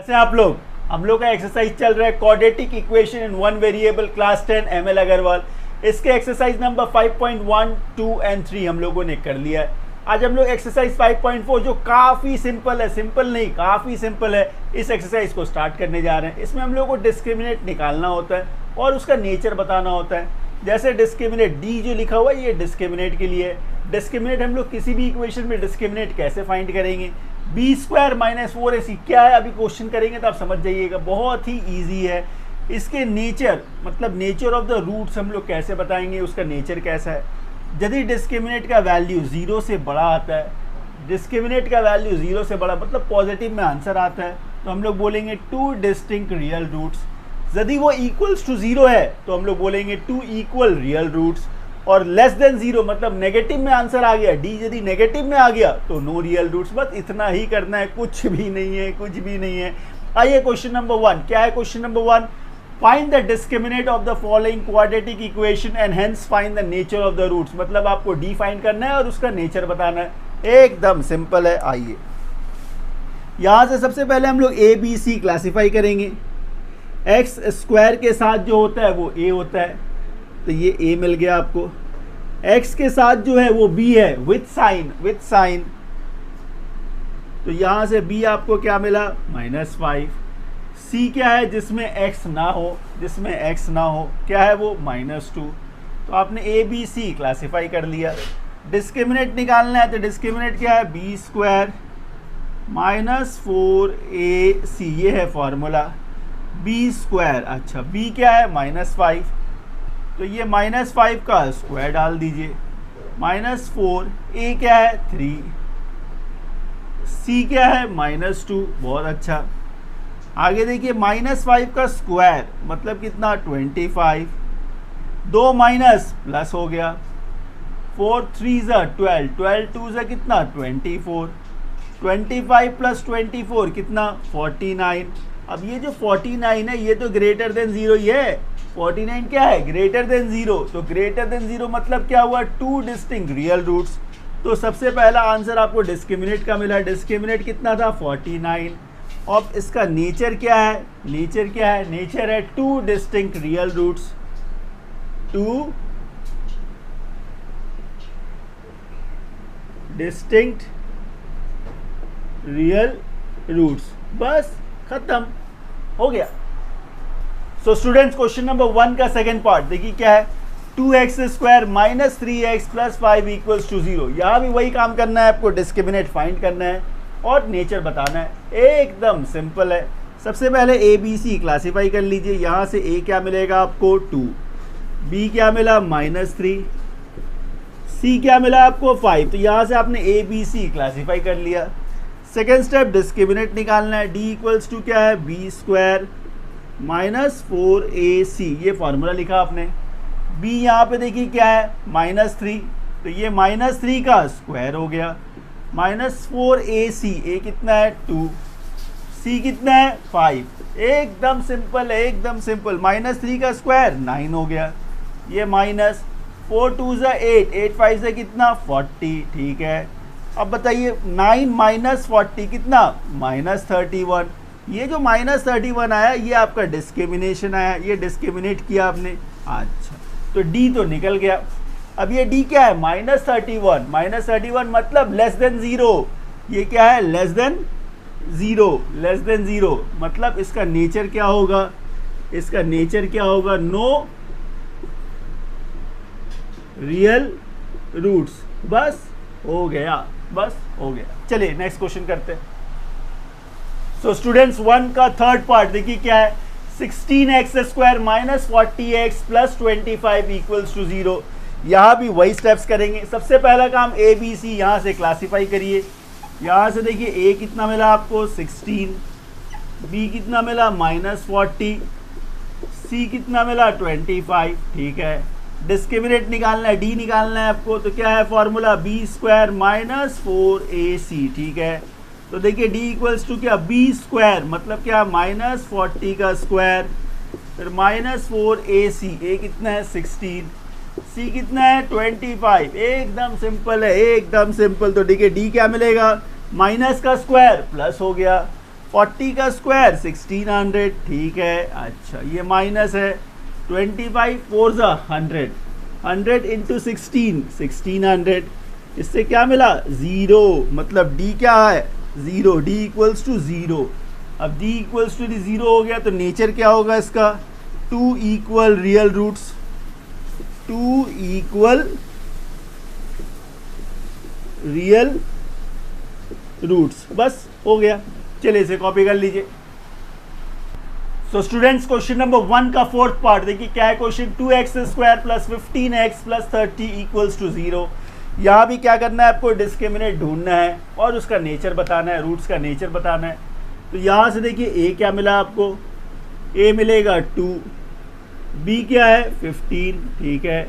ऐसे आप लोग हम लोग का एक्सरसाइज चल रहा है quadratic equation in one variable class 10 ML Aggarwal. इसके एक्सरसाइज नंबर 5.1, 2 एंड 3 हम लोगों ने कर लिया है। आज हम लोग एक्सरसाइज 5.4 जो काफ़ी सिंपल है, सिंपल नहीं काफ़ी सिंपल है, इस एक्सरसाइज को स्टार्ट करने जा रहे हैं। इसमें हम लोग को डिस्क्रिमिनेट निकालना होता है और उसका नेचर बताना होता है। जैसे डिस्क्रिमिनेट डी जो लिखा हुआ है ये डिस्क्रिमिनेट के लिए है। डिस्क्रिमिनेट हम लोग किसी भी इक्वेशन में डिस्क्रिमिनेट कैसे फाइंड करेंगे, बी स्क्वायर माइनस 4ac क्या है, अभी क्वेश्चन करेंगे तो आप समझ जाइएगा, बहुत ही ईजी है। इसके नेचर मतलब नेचर ऑफ द रूट्स हम लोग कैसे बताएंगे, उसका नेचर कैसा है। यदि डिस्क्रिमिनेट का वैल्यू 0 से बड़ा आता है, डिस्क्रिमिनेट का वैल्यू 0 से बड़ा मतलब पॉजिटिव में आंसर आता है, तो हम लोग बोलेंगे टू डिस्टिंक्ट रियल रूट्स। यदि वो इक्वल्स टू 0 है तो हम लोग बोलेंगे टू इक्वल रियल रूट्स। और लेस देन 0 मतलब नेगेटिव में आंसर आ गया, डी यदि नेगेटिव में आ गया तो नो रियल रूट्स। बस इतना ही करना है, कुछ भी नहीं है, कुछ भी नहीं है। आइए क्वेश्चन नंबर 1, क्या है question number 1, find the discriminant of the following quadratic equation and hence find the nature of the roots. मतलब आपको डी फाइंड करना है और उसका नेचर बताना है, एकदम सिंपल है। आइए यहां से सबसे पहले हम लोग ए बी सी क्लासीफाई करेंगे। एक्स स्क्वायर के साथ जो होता है वो ए होता है, तो ये ए मिल गया आपको। x के साथ जो है वो b है विथ साइन, तो यहां से b आपको क्या मिला -5। c क्या है जिसमें x ना हो, क्या है वो -2। तो आपने a b c क्लासीफाई कर लिया। डिस्क्रिमिनेट निकालना है तो डिस्क्रिमिनेट क्या है, बी स्क्वायर -4ac, ये है फॉर्मूला। बी स्क्वायर, अच्छा b क्या है -5, तो ये -5 का स्क्वायर डाल दीजिए, -4, a क्या है 3, c क्या है -2, बहुत अच्छा। आगे देखिए -5 का स्क्वायर मतलब कितना 25, 2 माइनस प्लस हो गया, 4 3 12, 12 2 कितना 24, 25 प्लस 24 कितना 49। अब ये जो 49 है ये तो ग्रेटर देन 0 ही है, 49 क्या है ग्रेटर देन 0, तो ग्रेटर देन 0 मतलब क्या हुआ, टू डिस्टिंक्ट रियल रूट्स। तो सबसे पहला आंसर आपको डिस्क्रिमिनेट का मिला। डिस्क्रिमिनेट कितना था 49। अब इसका नेचर क्या है, नेचर है two distinct real roots, two distinct real roots, बस खत्म हो गया। सो स्टूडेंट्स क्वेश्चन नंबर 1 का सेकंड पार्ट देखिए क्या है, 2x square minus 3x plus 5 equals to 0। यहाँ भी वही काम करना है, आपको डिस्क्रिमिनेट फाइंड करना है और नेचर बताना है, एकदम सिंपल है। सबसे पहले ए बी सी क्लासीफाई कर लीजिए। यहाँ से a क्या मिलेगा आपको 2, b क्या मिला -3, c क्या मिला आपको 5। तो यहाँ से आपने ए बी सी क्लासीफाई कर लिया। सेकेंड स्टेप डिस्क्रिमिनेट निकालना है, d इक्वल्स टू क्या है बी स्क्वायर -4ac, ये फॉर्मूला लिखा आपने। b यहाँ पे देखिए क्या है -3, तो ये -3 का स्क्वायर हो गया, -4ac, a कितना है 2, c कितना है 5। एकदम सिंपल है, एकदम सिंपल। -3 का स्क्वायर 9 हो गया, ये -4 2 8, 8 5 से कितना 40, ठीक है। अब बताइए 9 माइनस 40 कितना -31। ये जो -31 आया ये आपका डिस्क्रिमिनेशन आया, ये डिस्क्रिमिनेट किया आपने। अच्छा तो D तो निकल गया। अब ये D क्या है -31 मतलब लेस देन 0। ये क्या है लेस देन 0 मतलब इसका नेचर क्या होगा, नो रियल रूट्स। बस हो गया। चलिए नेक्स्ट क्वेश्चन करते हैं। सो स्टूडेंट्स 1 का थर्ड पार्ट देखिए क्या है, 16x square minus 40x plus 25 equals to 0। यहाँ भी वही स्टेप्स करेंगे। सबसे पहला काम ए बी सी यहाँ से क्लासीफाई करिए। यहाँ से देखिए a कितना मिला आपको 16, b कितना मिला -40, c कितना मिला 25, ठीक है। डिस्क्रिमिनेट निकालना है, d निकालना है आपको, तो क्या है फॉर्मूला बी स्क्वायर -4ac, ठीक है। तो देखिए d इक्वल्स टू क्या बी स्क्वायर मतलब क्या -40 का स्क्वायर, फिर -4ac, a कितना है 16, c कितना है 25। एकदम सिंपल है, एकदम सिंपल। तो देखिए d क्या मिलेगा, माइनस का स्क्वायर प्लस हो गया, 40 का स्क्वायर 1600, ठीक है। अच्छा ये माइनस है 25 4 100, 100 इंटू 16 1600, इससे क्या मिला 0, मतलब d क्या है 0, d इक्वल्स टू 0। अब d इक्वल्स टू 0 हो गया तो नेचर क्या होगा इसका 2 equal real roots, 2 equal real roots, बस हो गया। चलिए इसे कॉपी कर लीजिए। सो स्टूडेंट्स क्वेश्चन नंबर 1 का फोर्थ पार्ट देखिए क्या है question, 2x square plus 15x plus 30 equals to 0। यहाँ भी क्या करना है आपको डिस्क्रिमिनेंट ढूंढना है और उसका नेचर बताना है, रूट्स का नेचर बताना है। तो यहाँ से देखिए a क्या मिला आपको, a मिलेगा 2, b क्या है 15, ठीक है,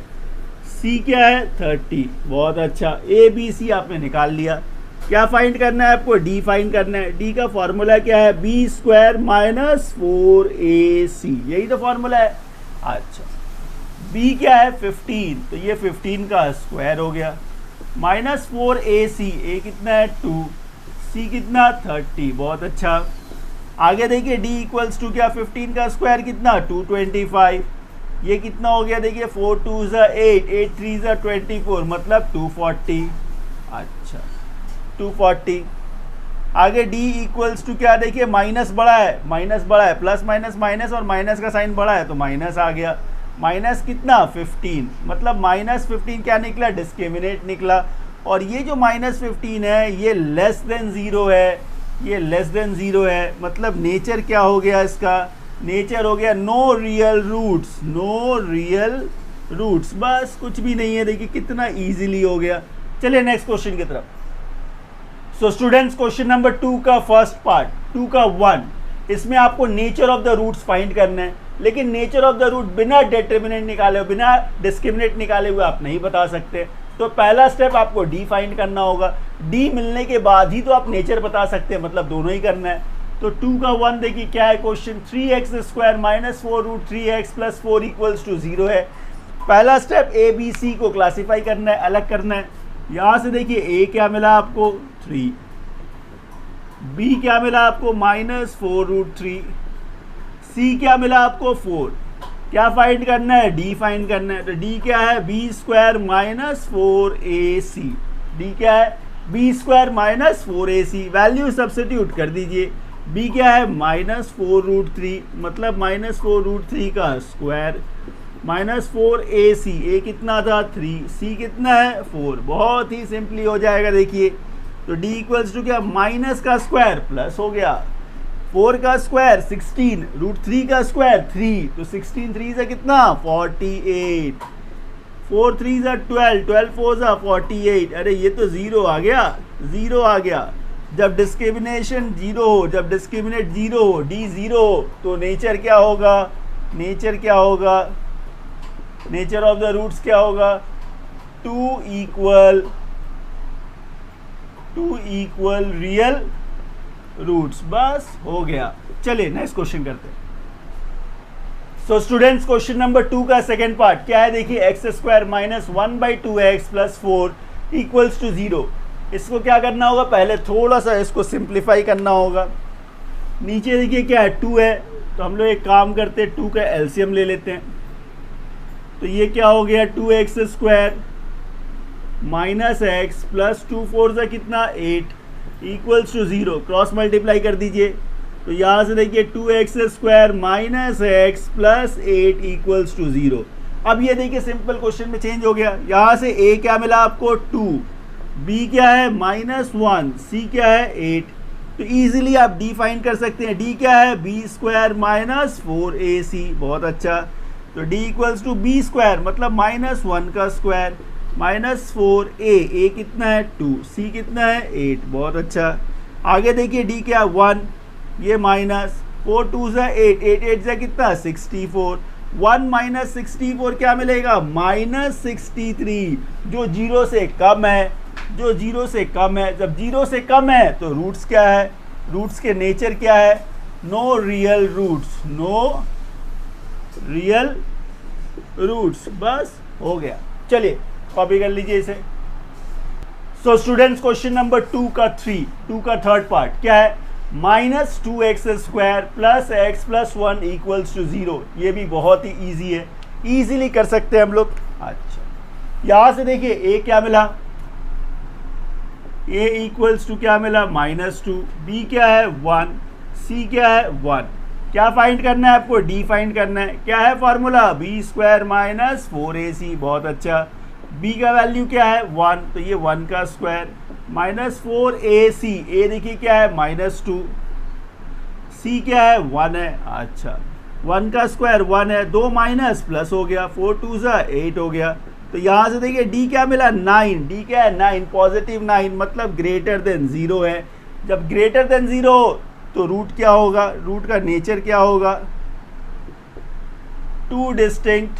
c क्या है 30, बहुत अच्छा। a b c आपने निकाल लिया। क्या फाइंड करना है आपको, d फाइंड करना है। d का फॉर्मूला क्या है, b स्क्वायर माइनस 4ac, यही तो फॉर्मूला है। अच्छा b क्या है 15, तो ये 15 का स्क्वायर हो गया, माइनस 4ac, a कितना है 2, c कितना 30, बहुत अच्छा। आगे देखिए d इक्वल्स टू क्या, 15 का स्क्वायर कितना 225, ये कितना हो गया देखिए 4 2 8, 8 3 24, मतलब 240। अच्छा 240। आगे d इक्वल्स टू क्या देखिए माइनस बड़ा है, प्लस माइनस माइनस और माइनस का साइन बड़ा है तो माइनस आ गया, माइनस कितना 15, मतलब माइनस 15 क्या निकला डिस्क्रिमिनेट निकला। और ये जो माइनस 15 है ये लेस देन 0 है, ये लेस देन 0 है, मतलब नेचर क्या हो गया इसका, नेचर हो गया no real roots, no real roots, बस कुछ भी नहीं है। देखिए कितना इजीली हो गया। चलिए नेक्स्ट क्वेश्चन की तरफ। सो स्टूडेंट्स क्वेश्चन नंबर 2 का फर्स्ट पार्ट 2 का 1, इसमें आपको nature of the roots find करना है, लेकिन नेचर ऑफ द रूट बिना डिटर्मिनेंट निकाले, बिना डिस्क्रिमिनेंट निकाले हुए आप नहीं बता सकते। तो पहला स्टेप आपको डी फाइंड करना होगा, डी मिलने के बाद ही तो आप नेचर बता सकते हैं, मतलब दोनों ही करना है। तो 2 का 1 देखिए क्या है question, 3x square minus 4 root 3x plus 4 equals to 0 है। पहला स्टेप ए बी सी को क्लासीफाई करना है, अलग करना है। यहाँ से देखिए a क्या मिला आपको 3, b क्या मिला आपको माइनस 4 रूट 3, c क्या मिला आपको 4। क्या फाइंड करना है, d फाइंड करना है। तो d क्या है b square minus 4ac, d क्या है b square minus 4ac, value substitute कर दीजिए। b क्या है माइनस 4 रूट 3, मतलब माइनस 4 रूट 3 का स्क्वायर, माइनस 4ac, a कितना था 3, c कितना है 4, बहुत ही सिंपली हो जाएगा। देखिए तो d इक्वल्स टू क्या, माइनस का स्क्वायर प्लस हो गया, 4 का स्क्वायर 16, रूट 3 का स्क्वायर 3, तो 16 3 से कितना 48, 4 3 से 12, 12 4 से 48। अरे ये तो 0 आ गया, 0 आ गया। जब डिस्क्रिमिनेशन 0 हो, जब डिस्क्रिमिनेट 0 हो, d 0 हो, तो नेचर क्या होगा, नेचर क्या होगा, नेचर ऑफ द रूट्स क्या होगा 2 इक्वल रियल रूट्स, बस हो गया। चलिए नेक्स्ट क्वेश्चन करते हैं। सो स्टूडेंट्स क्वेश्चन नंबर 2 का सेकेंड पार्ट क्या है देखिए, x square minus 1/2x plus 4 equals to 0। इसको क्या करना होगा, पहले थोड़ा सा इसको सिंप्लीफाई करना होगा। नीचे देखिए क्या है 2 है, तो हम लोग एक काम करते हैं 2 का एलसीएम ले लेते हैं। तो ये क्या हो गया 2x square minus x plus 2 4 से कितना 8 इक्वल्स टू 0, क्रॉस मल्टीप्लाई कर दीजिए। तो यहाँ से देखिए 2x square minus x plus 8 equals to 0। अब ये देखिए सिंपल क्वेश्चन में चेंज हो गया। यहाँ से a क्या मिला आपको 2, b क्या है माइनस 1, c क्या है 8। तो इजीली आप d फाइंड कर सकते हैं। d क्या है b स्क्वायर माइनस 4ac, बहुत अच्छा। तो d equals to b square मतलब माइनस 1 का स्क्वायर माइनस 4a, कितना है 2, c कितना है 8, बहुत अच्छा। आगे देखिए d क्या 1, ये माइनस 4 2 से 8, 8 8 से कितना 64, 1 माइनस 64 क्या मिलेगा माइनस 63, जो 0 से कम है, जो 0 से कम है। जब 0 से कम है तो रूट्स क्या है, रूट्स के नेचर क्या है, no real roots, no real roots, बस हो गया। चलिए कॉपी कर लीजिए इसे। सो स्टूडेंट्स क्वेश्चन नंबर 2 का थर्ड पार्ट क्या है, -2x² plus x plus 1 equals to 0। ये भी बहुत ही ईजी है, ईजिली कर सकते हैं हम लोग। अच्छा, यहां से देखिए a क्या मिला, a इक्वल्स टू क्या मिला -2, b क्या है 1, c क्या है 1। क्या फाइंड करना है आपको, d फाइंड करना है। क्या है फॉर्मूला, b² माइनस 4ac। बहुत अच्छा, b का वैल्यू क्या है 1, तो ये 1 का स्क्वायर माइनस 4ac। a देखिए क्या है -2, c क्या है 1 है। अच्छा, 1 का स्क्वायर 1 है, 2 माइनस प्लस हो गया, 4 2 8 हो गया। तो यहाँ से देखिए d क्या मिला 9, d क्या है 9, पॉजिटिव 9, मतलब ग्रेटर देन 0 है। जब ग्रेटर देन 0 हो तो रूट क्या होगा, रूट का नेचर क्या होगा, 2 डिस्टिंक्ट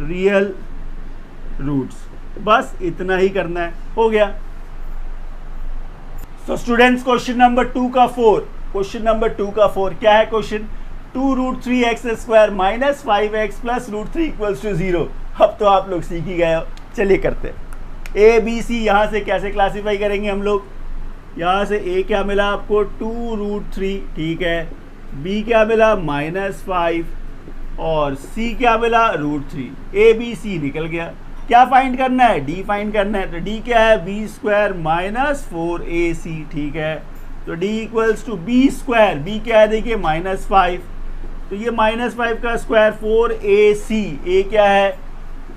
रियल रूट्स। बस इतना ही करना है, हो गया। तो स्टूडेंट्स क्वेश्चन नंबर 2 का 4, क्वेश्चन नंबर 2 का 4 क्या है question, 2√3x² minus 5x plus √3 equals to 0। अब तो आप लोग सीख ही गए हो, चलिए करते हैं। ए बी सी यहाँ से कैसे क्लासीफाई करेंगे हम लोग, यहाँ से ए क्या मिला आपको 2√3, ठीक है, बी क्या मिला -5 और सी क्या मिला √3। ए बी सी निकल गया। क्या फाइंड करना है, डी फाइंड करना है। तो डी क्या है b² माइनस 4ac, ठीक है। तो d equals to b², b क्या है देखिए -5, तो ये -5 का स्क्वायर 4ac। a क्या है,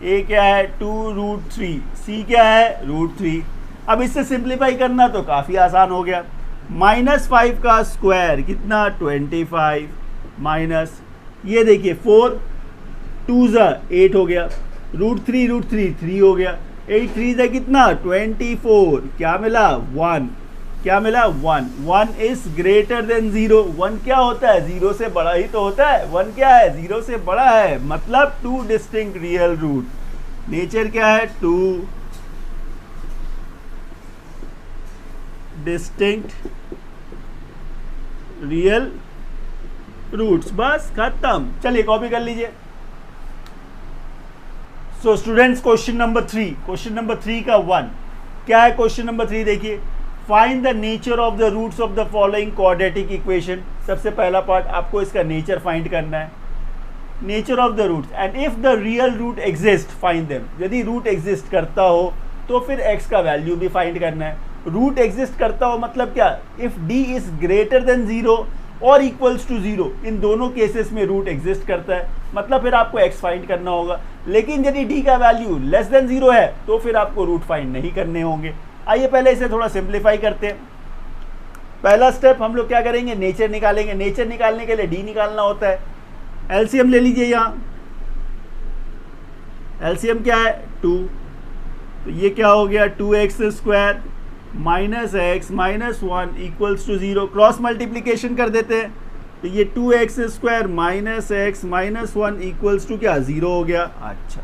a क्या है 2√3, c क्या है √3। अब इससे सिंप्लीफाई करना तो काफ़ी आसान हो गया। -5 का स्क्वायर कितना 25 माइनस ये देखिए 4 2 8 हो गया, √3 3 हो गया, 8 3 कितना 24, क्या मिला 1, क्या मिला 1। 1 इज ग्रेटर देन 0। 1 क्या होता है, 0 से बड़ा ही तो होता है। 1 क्या है, 0 से बड़ा है, मतलब 2 डिस्टिंक्ट रियल रूट। नेचर क्या है 2 डिस्टिंक्ट रियल रूट्स। बस खत्म, चलिए कॉपी कर लीजिए। So students question number 3, question number 3 का 1 क्या है, क्वेश्चन नंबर 3 देखिए, find the nature of the roots of the following quadratic equation. सबसे पहला पार्ट आपको इसका नेचर फाइंड करना है, nature of the roots, and if the real root exist find them. यदि रूट एग्जिस्ट करता हो तो फिर x का वैल्यू भी फाइंड करना है। रूट एग्जिस्ट करता हो मतलब क्या, if d is greater than 0 और इक्वल्स टू 0, इन दोनों केसेस में रूट एग्जिस्ट करता है, मतलब फिर आपको x फाइंड करना होगा। लेकिन यदि d का वैल्यू लेस देन 0 है तो फिर आपको रूट फाइंड नहीं करने होंगे। आइए पहले इसे थोड़ा सिंप्लीफाई करते हैं। पहला स्टेप हम लोग क्या करेंगे, नेचर निकालेंगे। नेचर निकालने के लिए d निकालना होता है। एलसीएम ले लीजिए, यहाँ एलसीएम क्या है 2, तो ये क्या हो गया 2x² minus x minus 1 equals to 0। Cross multiplication कर देते हैं, तो ये 2x² minus x minus 1 equals to क्या 0 हो गया। अच्छा,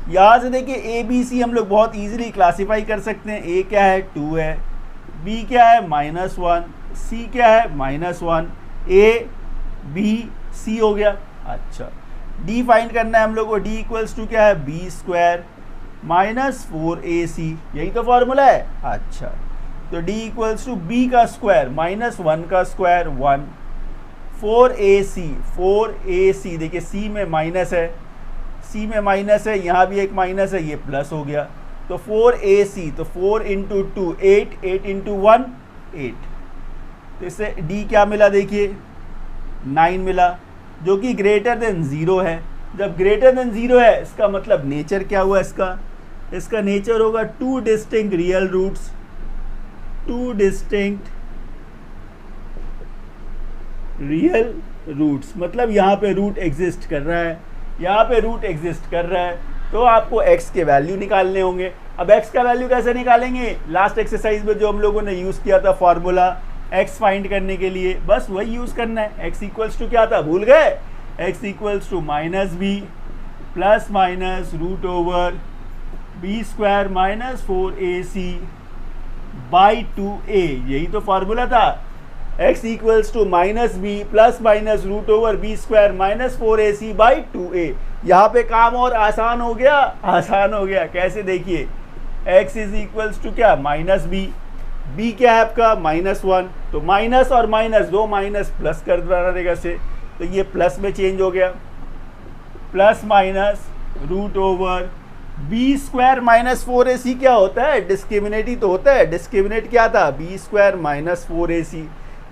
यहाँ से देखिए ए बी सी हम लोग बहुत इजीली क्लासीफाई कर सकते हैं। a क्या है 2 है, b क्या है -1, c क्या है -1, a b c हो गया। अच्छा, d फाइंड करना है हम लोग को, d इक्वल्स टू क्या है b² माइनस 4ac, यही तो फॉर्मूला है। अच्छा, तो d इक्वल्स टू b का स्क्वायर माइनस 1 का स्क्वायर 1, 4ac देखिए c में माइनस है, c में माइनस है, यहाँ भी एक माइनस है, ये प्लस हो गया। तो 4ac, तो 4 इंटू 2 8, 8 इंटू 1 8। तो इससे d क्या मिला देखिए 9 मिला, जो कि ग्रेटर देन 0 है। जब ग्रेटर देन 0 है इसका मतलब नेचर क्या हुआ इसका नेचर होगा 2 distinct real roots, 2 distinct real roots, मतलब यहाँ पे रूट एग्जिस्ट कर रहा है, यहाँ पे रूट एग्जिस्ट कर रहा है, तो आपको x के वैल्यू निकालने होंगे। अब x का वैल्यू कैसे निकालेंगे, लास्ट एक्सरसाइज में जो हम लोगों ने यूज़ किया था फॉर्मूला x फाइंड करने के लिए, बस वही यूज़ करना है। x इक्वल्स टू क्या था, भूल गए, x equals to -b plus minus √b² minus 4ac by 2a, यही तो फार्मूला था। x equals to -b plus minus √b² minus 4ac by 2a। यहाँ पे काम और आसान हो गया, आसान हो गया। कैसे देखिए, x इज इक्वल्स टू क्या, माइनस बी। b क्या है आपका, -1, तो माइनस और माइनस, दो माइनस प्लस कर देगा से, तो ये प्लस में चेंज हो गया, plus minus root over B square minus 4ac क्या होता है, डिस्क्रिमिनेट ही तो होता है। डिस्क्रिमिनेट क्या था, बी स्क्वायर माइनस 4ac।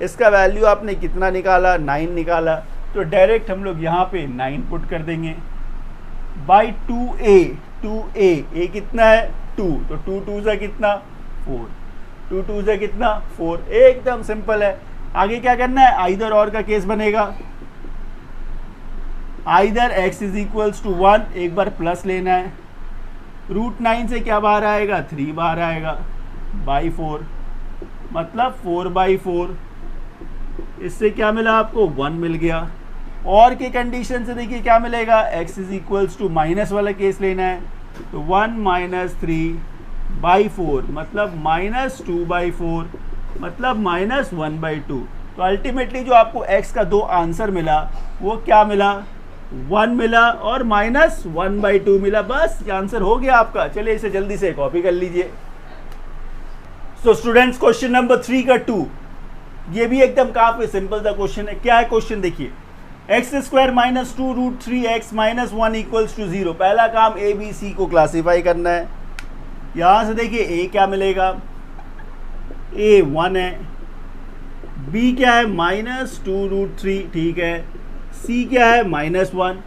इसका वैल्यू आपने कितना निकाला, 9 निकाला, तो डायरेक्ट हम लोग यहाँ पे 9 पुट कर देंगे बाई 2a। 2a, a कितना है 2, तो 2 2 से कितना 4, 2 2 से कितना 4, एकदम सिंपल है। आगे क्या करना है, आइदर और का केस बनेगा, either x is equals to 1, एक बार प्लस लेना है, रूट 9 से क्या बाहर आएगा, 3 बाहर आएगा, बाई 4, मतलब 4/4। इससे क्या मिला आपको, 1 मिल गया। और के कंडीशन से देखिए क्या मिलेगा, x is equals to minus वाला केस लेना है, तो 1 - 3/4, मतलब -2/4, मतलब -1/2। तो अल्टीमेटली जो आपको x का दो आंसर मिला वो क्या मिला, 1 मिला और -1/2 मिला। बस ये आंसर हो गया आपका। चलिए इसे जल्दी से कॉपी कर लीजिए। सो स्टूडेंट्स, क्वेश्चन नंबर 3 का 2, ये भी एकदम काफी सिंपल सा क्वेश्चन है। क्या है क्वेश्चन देखिए, x² - 2 root 3x - 1 equals to 0। पहला काम a b c को क्लासीफाई करना है। यहां से देखिए a क्या मिलेगा, a 1 है, b क्या है -2 रूट 3, ठीक है, c क्या है -1।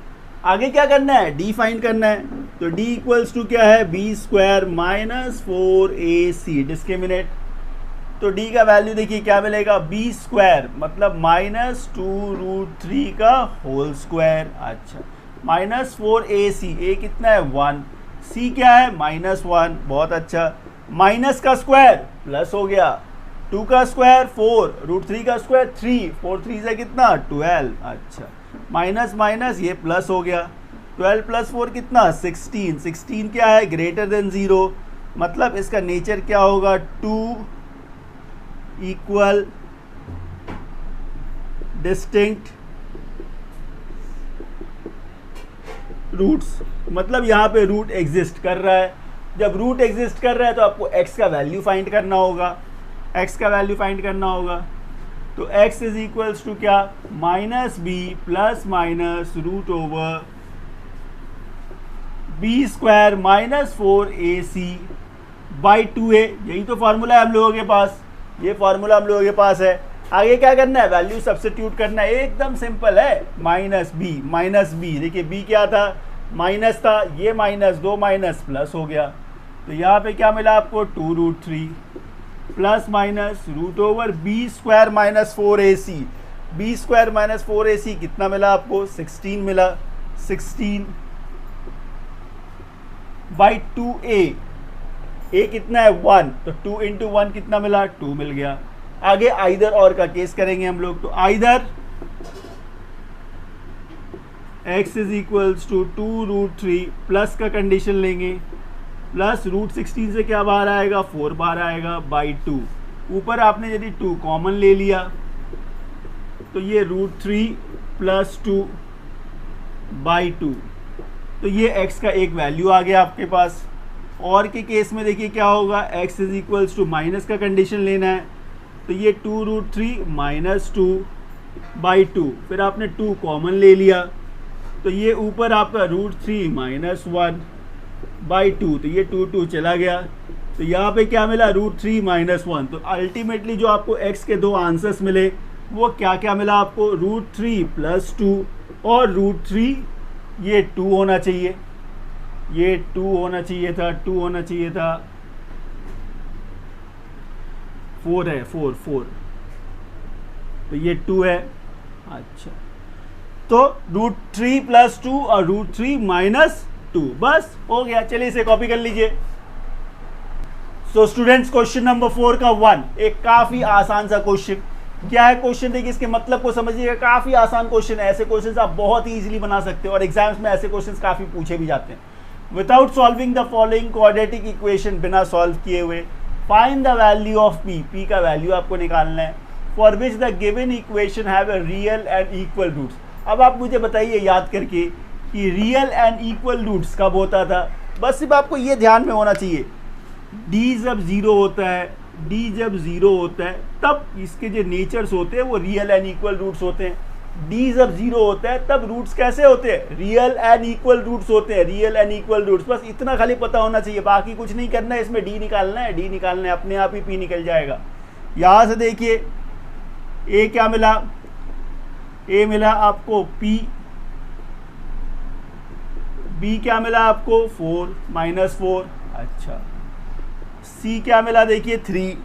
आगे क्या करना है, d फाइंड करना है, तो d इक्वल्स टू क्या है, b² - 4ac, डिस्क्रिमिनेट। तो d का वैल्यू देखिए क्या मिलेगा, b² मतलब -2 रूट 3 का होल स्क्वायर। अच्छा, -4ac, a कितना है 1, c क्या है -1, बहुत अच्छा, माइनस का स्क्वायर प्लस हो गया, 2 का स्क्वायर 4, रूट 3 का स्क्वायर 3, 4 3 से कितना 12। अच्छा, माइनस माइनस ये प्लस हो गया, 12 + 4 कितना 16। 16 क्या है, ग्रेटर देन 0, मतलब इसका नेचर क्या होगा, 2 इक्वल डिस्टिंक्ट रूट्स, मतलब यहाँ पे रूट एग्जिस्ट कर रहा है। जब रूट एग्जिस्ट कर रहा है तो आपको x का वैल्यू फाइंड करना होगा, x का वैल्यू फाइंड करना होगा। तो x इज इक्वल्स टू क्या, -b plus minus root over b² - 4ac by 2a। यही तो फार्मूला है हम लोगों के पास, ये फार्मूला हम लोगों के पास है। आगे क्या करना है, वैल्यू सब्स्टिट्यूट करना है, एकदम सिंपल है, -b देखिए b क्या था, माइनस था, ये माइनस, दो माइनस प्लस हो गया, तो यहाँ पे क्या मिला आपको 2 root 3 plus minus root over b² - 4ac। b² - 4ac कितना मिला आपको, 16 मिला, 16 बाई 2a, a कितना है 1, तो 2 × 1 कितना मिला, 2 मिल गया। आगे आइदर और का केस करेंगे हम लोग, तो either x is equals to 2 root 3 plus का कंडीशन लेंगे, प्लस रूट 16 से क्या बाहर आएगा, 4 बाहर आएगा, बाई 2। ऊपर आपने यदि 2 कॉमन ले लिया तो ये रूट 3 प्लस 2 बाई 2, तो ये x का एक वैल्यू आ गया आपके पास। और के केस में देखिए क्या होगा, x is equals to minus का कंडीशन लेना है, तो ये 2 रूट 3 माइनस 2 बाई 2, फिर आपने 2 कॉमन ले लिया, तो ये ऊपर आपका रूट 3 माइनस 1 बाई 2, तो ये 2 2 चला गया, तो यहाँ पे क्या मिला, रूट 3 माइनस 1। तो अल्टीमेटली जो आपको x के दो आंसर्स मिले वो क्या क्या मिला आपको, रूट 3 प्लस 2 और रूट 3, ये 2 होना चाहिए, ये 2 होना चाहिए था, 2 होना चाहिए था, 4 है, 4, तो ये 2 है। अच्छा, तो रूट 3 प्लस 2 और रूट 3 माइनस 2, बस हो गया। चलिए इसे कॉपी कर लीजिए। सो स्टूडेंट्स, क्वेश्चन नंबर 4 का 1 एक काफी आसान सा क्वेश्चन। क्या है क्वेश्चन, देखिए इसके मतलब को समझिएगा, काफी आसान क्वेश्चन है। ऐसे क्वेश्चंस आप बहुत ही इजीली बना सकते हो और एग्जाम्स में ऐसे क्वेश्चंस काफी पूछे भी जाते हैं। Without solving the following quadratic equation, बिना सॉल्व किए हुए find the value of p का वैल्यू आपको निकालना है, for which the given equation have a real and equal roots. अब आप मुझे बताइए याद करके कि रियल एंड इक्वल रूट्स कब होता था। बस सिर्फ आपको ये ध्यान में होना चाहिए डी जब ज़ीरो होता है, डी जब ज़ीरो होता है तब इसके जो नेचर्स होते हैं वो रियल एंड इक्वल रूट्स होते हैं। डी जब ज़ीरो होता है तब रूट्स कैसे होते हैं, रियल एंड इक्वल रूट्स होते हैं, रियल एंड इक्वल रूट्स। बस इतना खाली पता होना चाहिए, बाकी कुछ नहीं करना है, इसमें डी निकालना है, डी निकालना है, अपने आप ही पी निकल जाएगा। यहाँ से देखिए ए क्या मिला, ए मिला आपको पी, बी क्या मिला आपको 4 -4, अच्छा सी क्या मिला देखिए 3,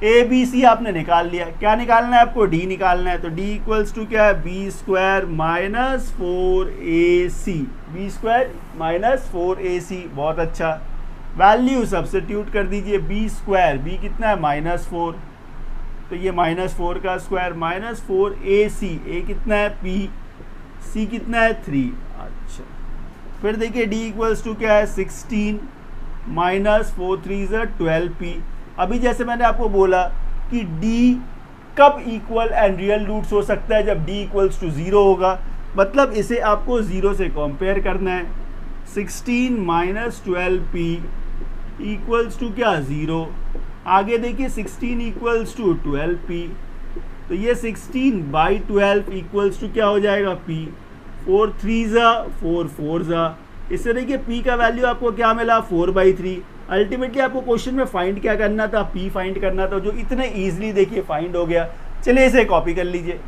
ए बी सी आपने निकाल लिया। क्या निकालना है आपको, डी निकालना है। तो डी इक्वल्स टू क्या है, B square -4ac, B square -4ac, बहुत अच्छा। वैल्यू सब्स्टिट्यूट कर दीजिए, बी स्क्वायर, बी कितना है -4, तो ये -4 का स्क्वायर -4ac, ए कितना है p, c कितना है 3, अच्छा। फिर देखिए डी इक्वल्स टू क्या है 16 -4 3 12p। अभी जैसे मैंने आपको बोला कि d कब इक्वल एंड रियल रूट्स हो सकता है, जब d इक्वल्स टू 0 होगा, मतलब इसे आपको 0 से कंपेयर करना है। 16 -12p इक्वल्स टू क्या 0, आगे देखिए 16 इक्वल्स टू 12p, तो ये 16/12 इक्वल्स टू क्या हो जाएगा p, 4 3 4 4 इससे देखिए p का वैल्यू आपको क्या मिला 4/3। अल्टीमेटली आपको क्वेश्चन में फाइंड क्या करना था, p फाइंड करना था, जो इतने इजीली देखिए फाइंड हो गया। चलिए इसे कॉपी कर लीजिए।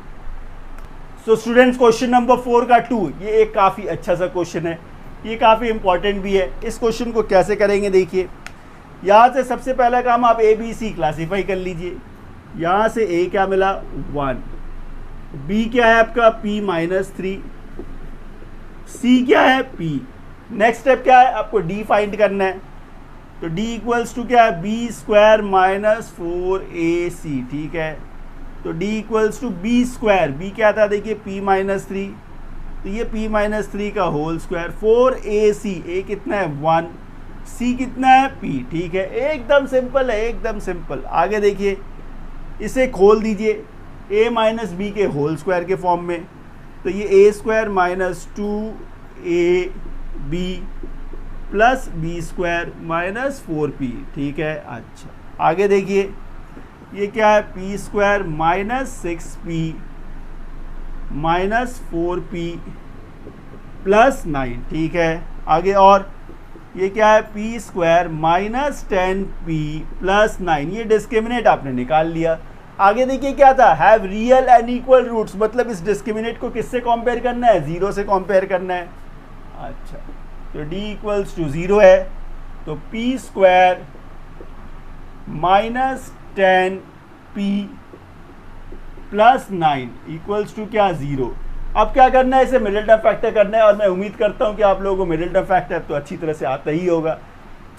सो स्टूडेंट्स क्वेश्चन नंबर 4 का 2, ये एक काफ़ी अच्छा सा क्वेश्चन है, ये काफ़ी इंपॉर्टेंट भी है। इस क्वेश्चन को कैसे करेंगे देखिए, यहाँ से सबसे पहला काम आप ए बी सी क्लासीफाई कर लीजिए। यहाँ से ए क्या मिला 1, बी क्या है आपका p -3, सी क्या है p। नेक्स्ट स्टेप क्या है, आपको डी फाइंड करना है। तो डी इक्वल्स टू क्या है, बी स्क्वायर -4ac, ठीक है। तो D equals to B square, B क्या था देखिए p -3, तो ये p -3 का होल स्क्वायर, 4ac, ए कितना है 1, सी कितना है p, ठीक है। एकदम सिंपल है, एकदम सिंपल। आगे देखिए इसे खोल दीजिए a माइनस बी के होल स्क्वायर के फॉर्म में, तो ये a square -2ab plus B square -4p, ठीक है। अच्छा आगे देखिए ये क्या है, p square -6p -4p plus 9, ठीक है। आगे और ये क्या है, p स्क्वायर -10p प्लस 9, ये डिस्क्रिमिनेट आपने निकाल लिया। आगे देखिए क्या था, have real and equal roots, मतलब इस डिस्क्रिमिनेट को किससे कंपेयर करना है, 0 से कंपेयर करना है। अच्छा तो d इक्वल्स टू 0 है, तो p square -10p plus 9 equals to क्या 0। अब क्या करना है, इसे मिडिल टर्म फैक्टर करना है, और मैं उम्मीद करता हूँ कि आप लोगों को मिडिल टर्म फैक्टर तो अच्छी तरह से आता ही होगा।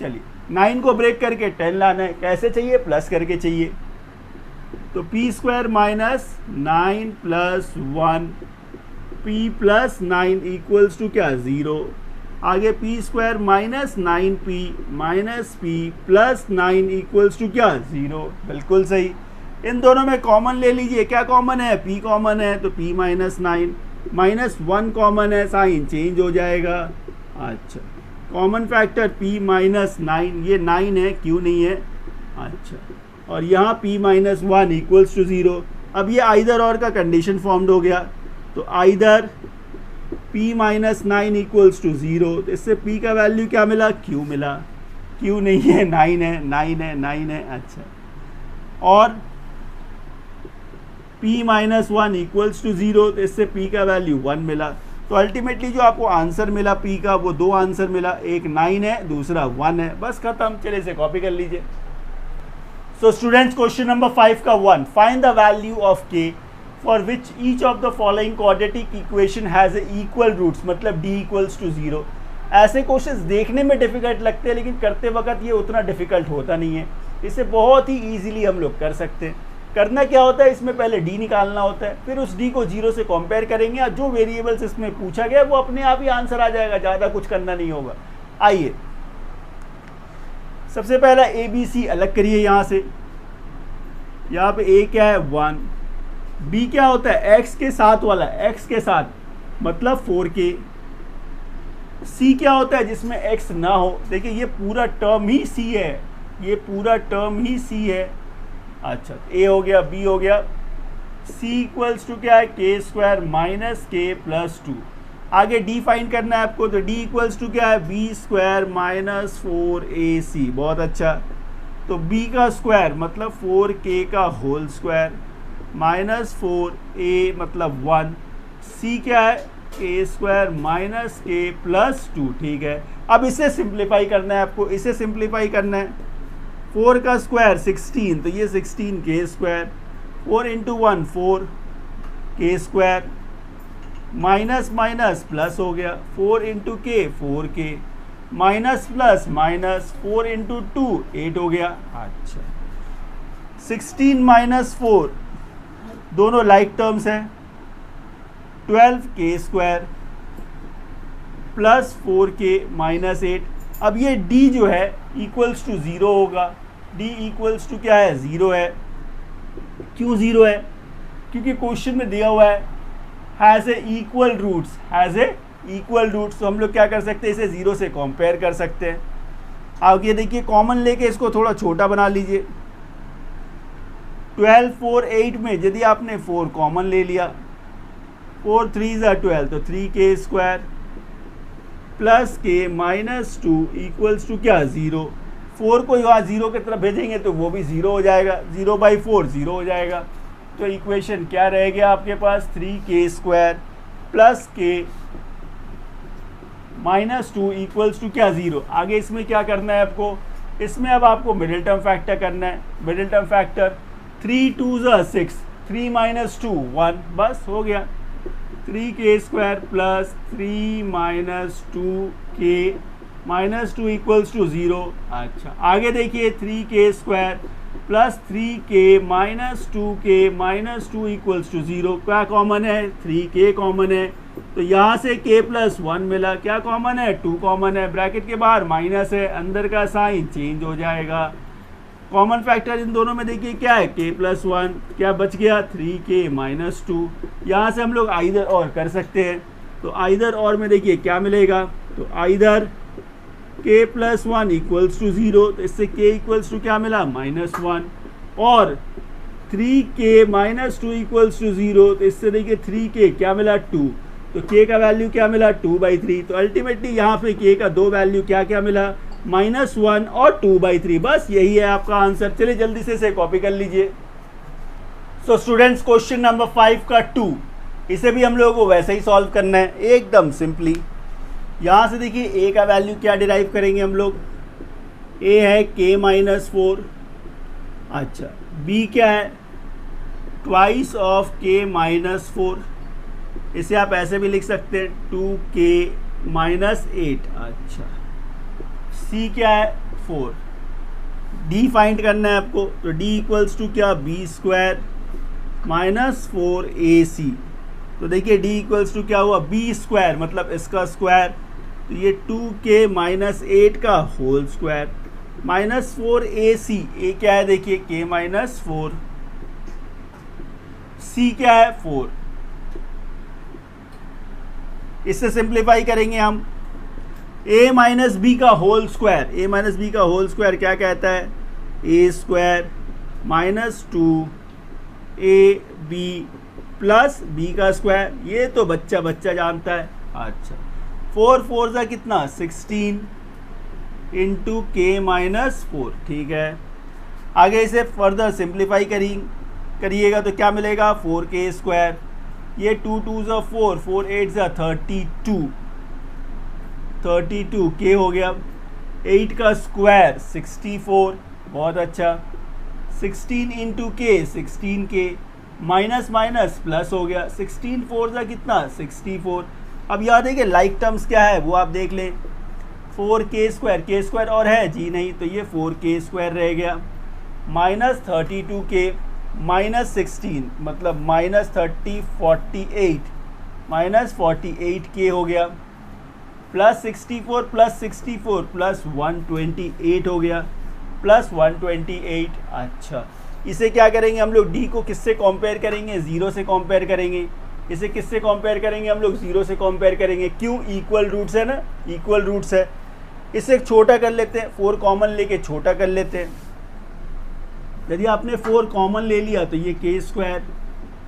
चलिए 9 को ब्रेक करके 10 लाना है, कैसे चाहिए, प्लस करके चाहिए। तो p square -9 plus 1 p plus 9 equals to क्या 0। आगे p square -9p -p plus 9 equals to क्या 0, बिल्कुल सही। इन दोनों में कॉमन ले लीजिए, क्या कॉमन है, p कॉमन है, तो p -9 -1 कॉमन है, साइन चेंज हो जाएगा। अच्छा कॉमन फैक्टर p -9, ये 9 है, q नहीं है। अच्छा और यहाँ p -1 इक्वल्स टू 0। अब ये आइदर और का कंडीशन फॉर्म्ड हो गया, तो आइदर p -9 इक्वल्स टू 0, तो इससे p का वैल्यू क्या मिला, q मिला, q नहीं है 9 है, 9 है, 9 है। अच्छा और p -1 इक्वल्स टू 0, तो इससे p का वैल्यू 1 मिला। तो अल्टीमेटली जो आपको आंसर मिला p का, वो दो आंसर मिला, एक 9 है, दूसरा 1 है, बस खत्म। चलिए इसे कॉपी कर लीजिए। सो स्टूडेंट्स क्वेश्चन नंबर 5 का 1, find the value of k for which each of the following quadratic equation has equal roots, मतलब d इक्वल्स टू 0। ऐसे क्वेश्चंस देखने में डिफिकल्ट लगते हैं, लेकिन करते वक्त ये उतना डिफिकल्ट होता नहीं है, इसे बहुत ही ईजिली हम लोग कर सकते हैं। करना क्या होता है, इसमें पहले d निकालना होता है, फिर उस d को 0 से कंपेयर करेंगे, और जो वेरिएबल्स इसमें पूछा गया वो अपने आप ही आंसर आ जाएगा, ज़्यादा कुछ करना नहीं होगा। आइए सबसे पहला ए बी सी अलग करिए। यहाँ से यहाँ पे a क्या है 1, b क्या होता है x के साथ वाला, x के साथ मतलब 4k, सी क्या होता है जिसमें एक्स ना हो, देखिए ये पूरा टर्म ही सी है, ये पूरा टर्म ही सी है। अच्छा, ए हो गया, बी हो गया, सी इक्वल्स टू क्या है, के स्क्वायर माइनस के प्लस 2। आगे डी फाइंड करना है आपको, तो डी इक्वल्स टू क्या है, बी स्क्वायर माइनस 4ac। बहुत अच्छा, तो b का स्क्वायर मतलब 4k का होल स्क्वायर माइनस 4a मतलब 1, c क्या है, के स्क्वायर माइनस के प्लस 2। ठीक है, अब इसे सिंप्लीफाई करना है आपको, इसे सिंप्लीफाई करना है। 4 का स्क्वायर 16, तो ये 16 के स्क्वायर, 4 इंटू 1 4 के स्क्वायर, माइनस माइनस प्लस हो गया, 4 इंटू के 4k, minus plus minus 4 into 2 8 हो गया। अच्छा, 16 माइनस 4 दोनों लाइक टर्म्स हैं, 12 के स्क्वायर प्लस 4k माइनस 8। अब ये d जो है इक्वल्स टू 0 होगा, d इक्वल्स टू क्या है, 0 है। क्यों 0 है, क्योंकि क्वेश्चन में दिया हुआ है has a equal roots, has a equal roots, तो हम लोग क्या कर सकते हैं, इसे 0 से कंपेयर कर सकते हैं। आगे देखिए कॉमन लेके इसको थोड़ा छोटा बना लीजिए। 12 4 8 में यदि आपने 4 कॉमन ले लिया, 4 3 12, तो 3k स्क्वायर प्लस के माइनस 2 इक्वल्स टू क्या, 0। 4 को यहाँ 0 की तरफ भेजेंगे तो वो भी 0 हो जाएगा, 0/4 0 हो जाएगा। तो इक्वेशन क्या रह गया आपके पास, 3k स्क्वायर प्लस के माइनस 2 इक्वल्स टू क्या, 0। आगे इसमें क्या करना है आपको, इसमें अब आपको मिडिल टर्म फैक्टर करना है। मिडिल टर्म फैक्टर 3 2 6, 3 माइनस 2 1, बस हो गया। 3k square plus 3 minus 2k minus 2 equals to 0। अच्छा, आगे देखिए 3k square plus 3k minus 2k minus 2 equals to 0। क्या कॉमन है, 3k कॉमन है, तो यहाँ से k प्लस 1 मिला। क्या कॉमन है, 2 कॉमन है, ब्रैकेट के बाहर माइनस है, अंदर का साइन चेंज हो जाएगा। कॉमन फैक्टर इन दोनों में देखिए क्या है, k प्लस 1, क्या बच गया, 3k माइनस 2। यहाँ से हम लोग आइदर और कर सकते हैं, तो आइदर और में देखिए क्या मिलेगा, तो either k plus 1 equals to 0, तो इससे k इक्वल्स टू क्या मिला, माइनस 1, और 3k माइनस 2 इक्वल्स टू 0, तो इससे देखिए 3k क्या मिला, 2, तो k का वैल्यू क्या मिला, 2/3। तो अल्टीमेटली यहाँ पे k का दो वैल्यू क्या क्या मिला, -1 और 2/3। बस यही है आपका आंसर। चलिए जल्दी से इसे कॉपी कर लीजिए। सो स्टूडेंट्स, क्वेश्चन नंबर 5 का 2, इसे भी हम लोगों को वैसे ही सॉल्व करना है, एकदम सिंपली। यहाँ से देखिए a का वैल्यू क्या डिराइव करेंगे हम लोग, a है k माइनस 4। अच्छा, b क्या है, ट्वाइस ऑफ k माइनस 4, इसे आप ऐसे भी लिख सकते हैं 2k माइनस 8। अच्छा, c क्या है, 4। d फाइंड करना है आपको, तो d इक्वल्स टू क्या, b स्क्वायर माइनस 4ac। तो देखिए d इक्वल्स टू क्या हुआ, b स्क्वायर मतलब इसका स्क्वायर, तो ये 2k माइनस 8 का whole square minus 4ac। a क्या है देखिए, k माइनस 4, c क्या है, 4। इससे सिंप्लीफाई करेंगे हम, a माइनस बी का whole square, a minus B का होल स्क्वायर क्या कहता है, a square minus 2ab plus b का स्क्वायर, ये तो बच्चा बच्चा जानता है। अच्छा, 4 4 सा कितना, 16 इंटू k माइनस 4। ठीक है, आगे इसे फर्दर सिंप्लीफाई करिएगा तो क्या मिलेगा, 4k स्क्वायर, ये 2 2 सा 4, 4 8 सा 32 k हो गया। 8 का स्क्वायर 64, बहुत अच्छा, 16 into k 16k, minus minus plus हो गया, 16 4 सा कितना, 64। अब याद है कि लाइक टर्म्स क्या है वो आप देख लें, 4k स्क्वायर, k स्क्वायर और है जी नहीं, तो ये 4k स्क्वायर रह गया, माइनस 32k माइनस 16 मतलब माइनस 48 माइनस 48k हो गया, प्लस 64 प्लस 64 प्लस 128 हो गया, प्लस 128। अच्छा, इसे क्या करेंगे हम लोग, d को किससे कंपेयर करेंगे, 0 से कंपेयर करेंगे, इसे किससे कंपेयर करेंगे हम लोग? 0 से कंपेयर करेंगे। क्यों? इक्वल रूट्स है ना, इक्वल रूट्स है। इसे छोटा कर लेते हैं, 4 कॉमन लेके छोटा कर लेते हैं। यदि आपने 4 कॉमन ले लिया तो ये k स्क्वायर,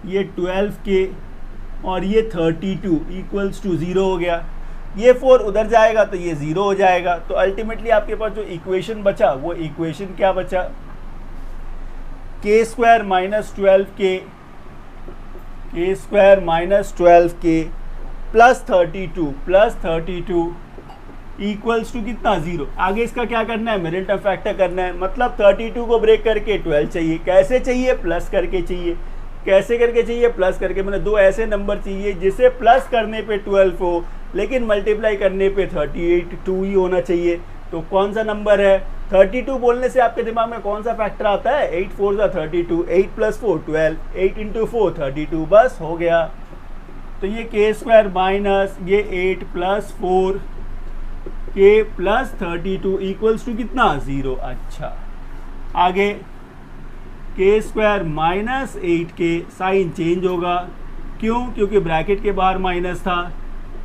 ये 12k और ये 32 इक्वल्स टू 0 हो गया। ये 4 उधर जाएगा तो ये 0 हो जाएगा। तो अल्टीमेटली आपके पास जो इक्वेशन बचा वो इक्वेशन क्या बचा? k square minus 12k, k square minus 12k plus 32 equals to कितना? 0। आगे इसका क्या करना है? मिडिल टर्म फैक्टर करना है। मतलब 32 को ब्रेक करके 12 चाहिए। कैसे चाहिए? प्लस करके चाहिए। कैसे करके चाहिए? प्लस करके। मतलब 2 ऐसे नंबर चाहिए जिसे प्लस करने पे 12 हो लेकिन मल्टीप्लाई करने पे 32 ही होना चाहिए। तो कौन सा नंबर है? 32 बोलने से आपके दिमाग में कौन सा फैक्टर आता है? 8 4 32, 8 प्लस 4 12, 8 इंटू 4 32, बस हो गया। तो ये k स्क्वायर माइनस ये 8 plus 4 k plus 32 equals to कितना? 0। अच्छा, आगे k square minus 8k, sign change होगा। क्यों? क्योंकि ब्रैकेट के बाहर माइनस था।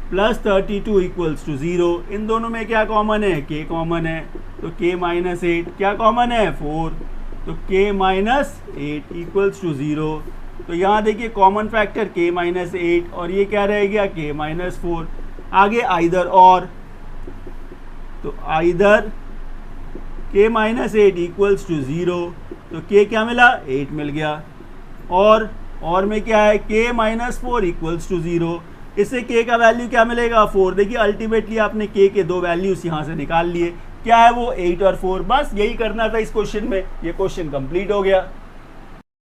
Plus 32 equals to 0। इन दोनों में क्या कॉमन है? k कॉमन है। तो k माइनस 8 क्या कॉमन है? 4। तो k माइनस 8 इक्वल्स टू 0। तो यहाँ देखिए कॉमन फैक्टर k माइनस 8 और ये क्या रह गया? k minus 4। आगे आइदर और, तो either k minus 8 equals to 0। तो k क्या मिला? 8 मिल गया। और में क्या है? k minus 4 equals to 0। इससे k का वैल्यू क्या मिलेगा? 4। देखिए अल्टीमेटली आपने k के 2 वैल्यूज यहाँ से निकाल लिए। क्या है वो? 8 और 4। बस यही करना था इस क्वेश्चन में। ये क्वेश्चन कंप्लीट हो गया।